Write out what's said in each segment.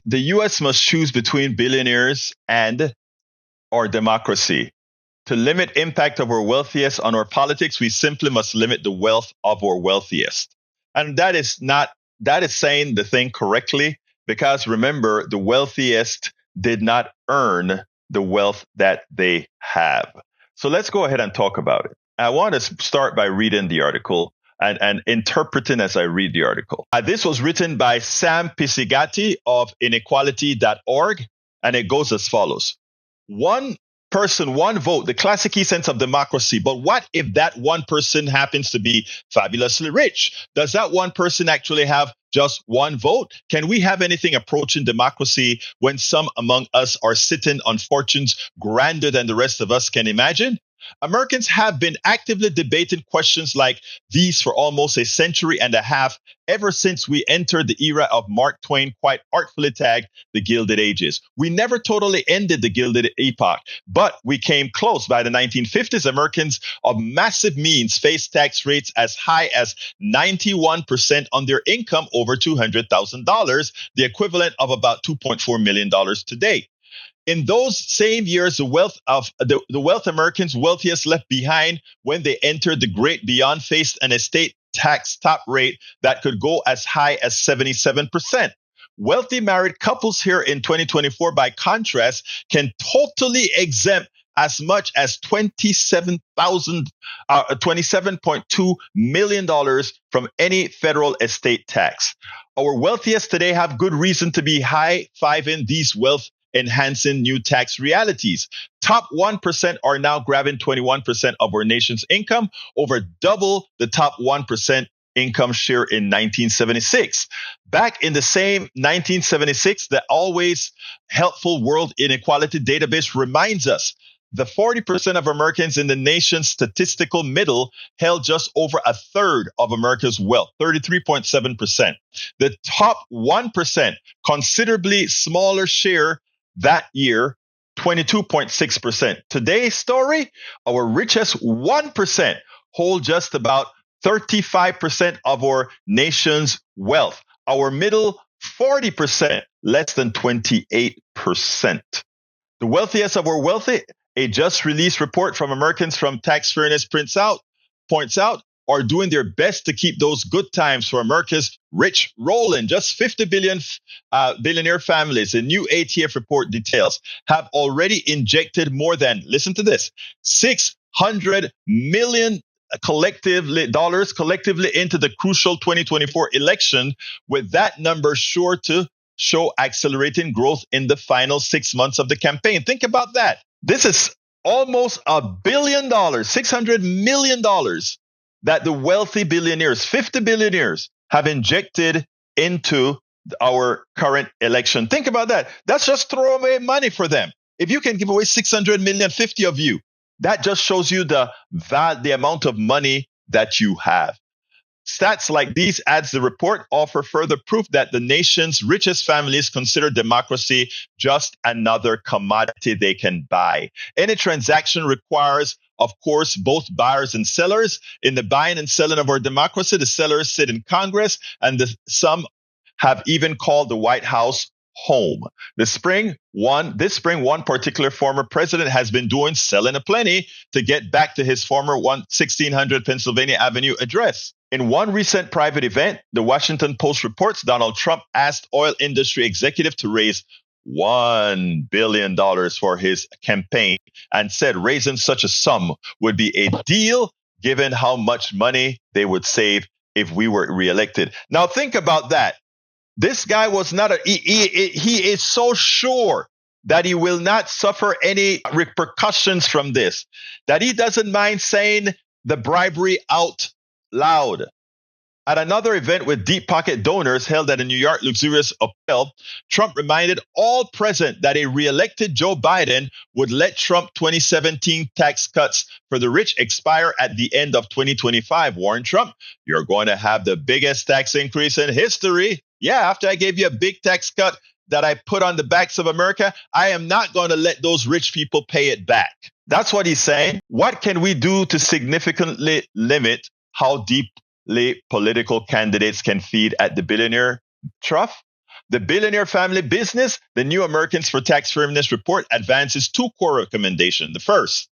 The US must choose between billionaires and our democracy. To limit impact of our wealthiest on our politics, we simply must limit the wealth of our wealthiest. And that is saying the thing correctly, because remember, the wealthiest did not earn the wealth that they have. So let's go ahead and talk about it. I want to start by reading the article and interpreting as I read the article. This was written by Sam Pisigati of inequality.org, and it goes as follows. One person, one vote, the classic essence of democracy. But what if that one person happens to be fabulously rich? Does that one person actually have just one vote? Can we have anything approaching democracy when some among us are sitting on fortunes grander than the rest of us can imagine? Americans have been actively debating questions like these for almost a century and a half, ever since we entered the era of Mark Twain quite artfully tagged the Gilded Ages. We never totally ended the Gilded Epoch, but we came close. By the 1950s, Americans of massive means faced tax rates as high as 91% on their income over $200,000, the equivalent of about $2.4 million today. In those same years, the wealth Americans wealthiest left behind when they entered the great beyond faced an estate tax top rate that could go as high as 77%. Wealthy married couples here in 2024, by contrast, can totally exempt as much as $27.2 million from any federal estate tax. Our wealthiest today have good reason to be high-fiving these wealth enhancing new tax realities. Top 1% are now grabbing 21% of our nation's income, over double the top 1% income share in 1976. Back in the same 1976, the always helpful World Inequality Database reminds us the 40% of Americans in the nation's statistical middle held just over a third of America's wealth, 33.7%. The top 1%, considerably smaller share that year, 22.6%. Today's story, our richest 1% hold just about 35% of our nation's wealth. Our middle 40%, less than 28%. The wealthiest of our wealthy, a just released report from Americans from Tax Fairness points out, are doing their best to keep those good times for America's rich rolling. Just 50 billion billionaire families, a new ATF report details, have already injected more than, listen to this, $600 million collectively into the crucial 2024 election, with that number sure to show accelerating growth in the final 6 months of the campaign. Think about that. This is almost $1 billion, $600 million that the wealthy billionaires, 50 billionaires, have injected into our current election. Think about that. That's just throwaway money for them. If you can give away 600 million, 50 of you, that just shows you the amount of money that you have. Stats like these, adds the report, offer further proof that the nation's richest families consider democracy just another commodity they can buy. Any transaction requires, of course, both buyers and sellers. In the buying and selling of our democracy, the sellers sit in Congress, and some have even called the White House home. This spring, one particular former president has been doing selling aplenty to get back to his former 1600 Pennsylvania Avenue address. In one recent private event, the Washington Post reports Donald Trump asked oil industry executive to raise $1 billion for his campaign, and said raising such a sum would be a deal given how much money they would save if we were reelected. Now think about that. This guy was not he is so sure that he will not suffer any repercussions from this, that he doesn't mind saying the bribery out loud. At another event with deep pocket donors held at a New York luxurious hotel, Trump reminded all present that a re-elected Joe Biden would let Trump 2017 tax cuts for the rich expire at the end of 2025. Warned Trump, "You're going to have the biggest tax increase in history. Yeah, after I gave you a big tax cut that I put on the backs of America, I am not going to let those rich people pay it back." That's what he's saying. What can we do to significantly limit how deeply political candidates can feed at the billionaire trough? The billionaire family business, the New Americans for Tax Fairness report advances two core recommendations. The first,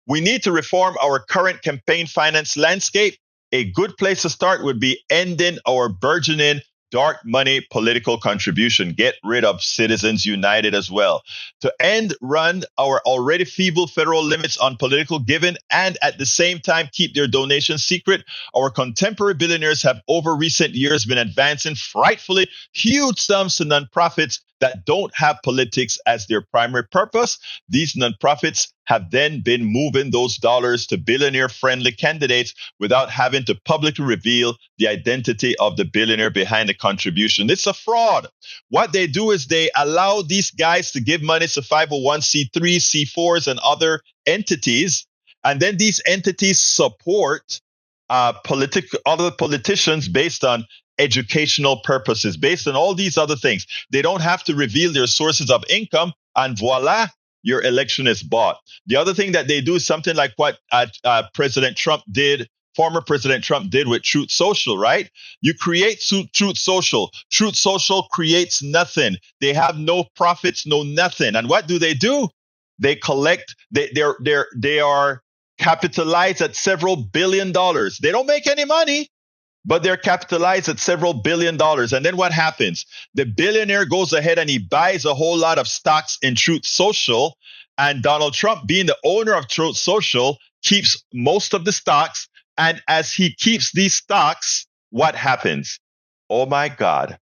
we need to reform our current campaign finance landscape. A good place to start would be ending our burgeoning dark money political contribution. Get rid of Citizens United as well. To run our already feeble federal limits on political giving and at the same time keep their donations secret, our contemporary billionaires have over recent years been advancing frightfully huge sums to nonprofits that don't have politics as their primary purpose. These nonprofits have then been moving those dollars to billionaire-friendly candidates without having to publicly reveal the identity of the billionaire behind the contribution. It's a fraud. What they do is they allow these guys to give money to 501c3, C4s, and other entities, and then these entities support other politicians based on educational purposes, based on all these other things. They don't have to reveal their sources of income, and voila, your election is bought. The other thing that they do is something like what President Trump did, former President Trump did with Truth Social, right? You create Truth Social. Truth Social creates nothing. They have no profits, no nothing. And what do? They collect, they are capitalized at several $billion. They don't make any money, but they're capitalized at several $billion. And then what happens? The billionaire goes ahead and he buys a whole lot of stocks in Truth Social. And Donald Trump, being the owner of Truth Social, keeps most of the stocks. And as he keeps these stocks, what happens? Oh my God.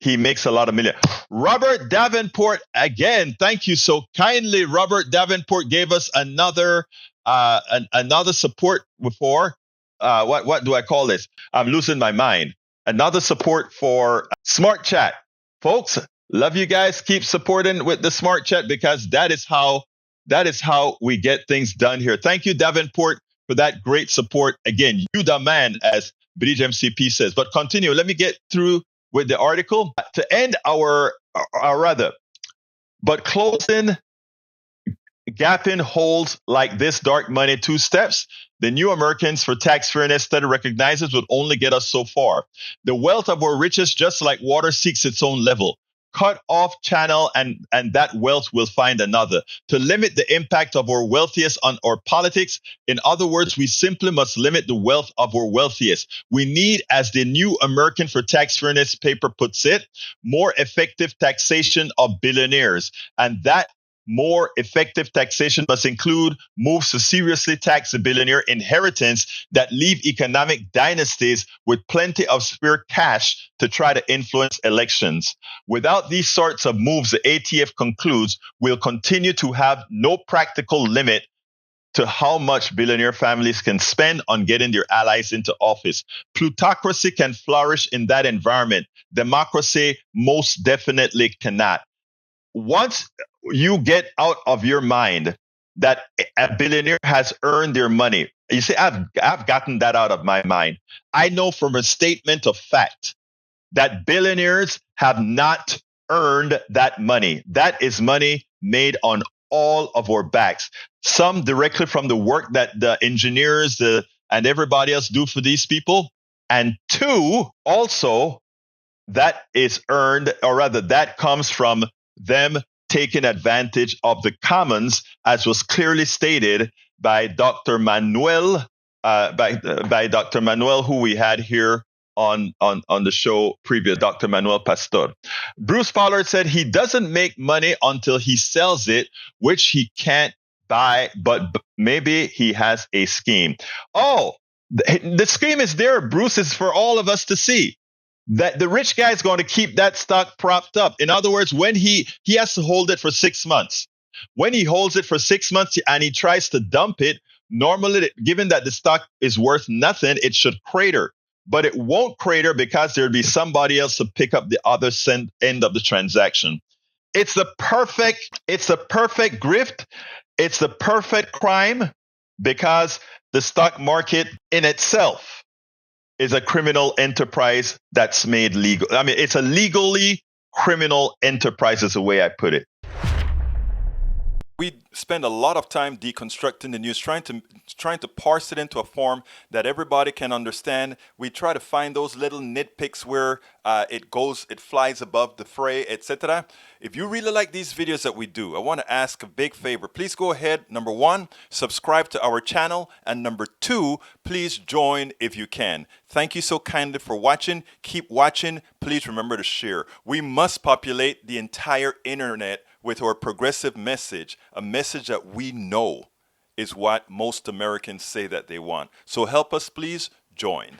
He makes a lot of million. Robert Davenport, again, thank you so kindly. Robert Davenport gave us another support before. What do I call this? I'm losing my mind. Another support for Smart Chat. Folks, love you guys. Keep supporting with the Smart Chat because that is how we get things done here. Thank you, Davenport, for that great support. Again, you the man, as Bridge MCP says. But continue. Let me get through with the article. To end but closing gapping holes like this dark money 2 steps. The New Americans for Tax Fairness study recognizes would only get us so far. The wealth of our richest, just like water, seeks its own level. Cut off channel and that wealth will find another. To limit the impact of our wealthiest on our politics, in other words, we simply must limit the wealth of our wealthiest. We need, as the New American for Tax Fairness paper puts it, more effective taxation of billionaires. And that more effective taxation must include moves to seriously tax the billionaire inheritance that leave economic dynasties with plenty of spare cash to try to influence elections. Without these sorts of moves, the ATF concludes, we'll continue to have no practical limit to how much billionaire families can spend on getting their allies into office. Plutocracy can flourish in that environment. Democracy most definitely cannot. Once you get out of your mind that a billionaire has earned their money, you say, I've gotten that out of my mind. I know from a statement of fact that billionaires have not earned that money. That is money made on all of our backs. Some directly from the work that the engineers and everybody else do for these people. And 2, also, that is earned, or rather, that comes from them taking advantage of the commons, as was clearly stated by Dr. Manuel, by Dr. Manuel, who we had here on the show previous, Dr. Manuel Pastor. Bruce Pollard said he doesn't make money until he sells it, which he can't buy, but maybe he has a scheme. Oh, the scheme is there, Bruce, is for all of us to see. That the rich guy is going to keep that stock propped up. In other words, when he has to hold it for 6 months. When he holds it for 6 months and he tries to dump it, normally, given that the stock is worth nothing, it should crater. But it won't crater because there'll be somebody else to pick up the other end of the transaction. It's the perfect grift. It's the perfect crime because the stock market in itself is a criminal enterprise that's made legal. I mean, it's a legally criminal enterprise is the way I put it. We spend a lot of time deconstructing the news, trying to parse it into a form that everybody can understand. We try to find those little nitpicks where it flies above the fray, etc. If you really like these videos that we do, I want to ask a big favor. Please go ahead. Number one, subscribe to our channel, and number two, please join if you can. Thank you so kindly for watching. Keep watching. Please remember to share. We must populate the entire internet with our progressive message, a message that we know is what most Americans say that they want. So help us, please join.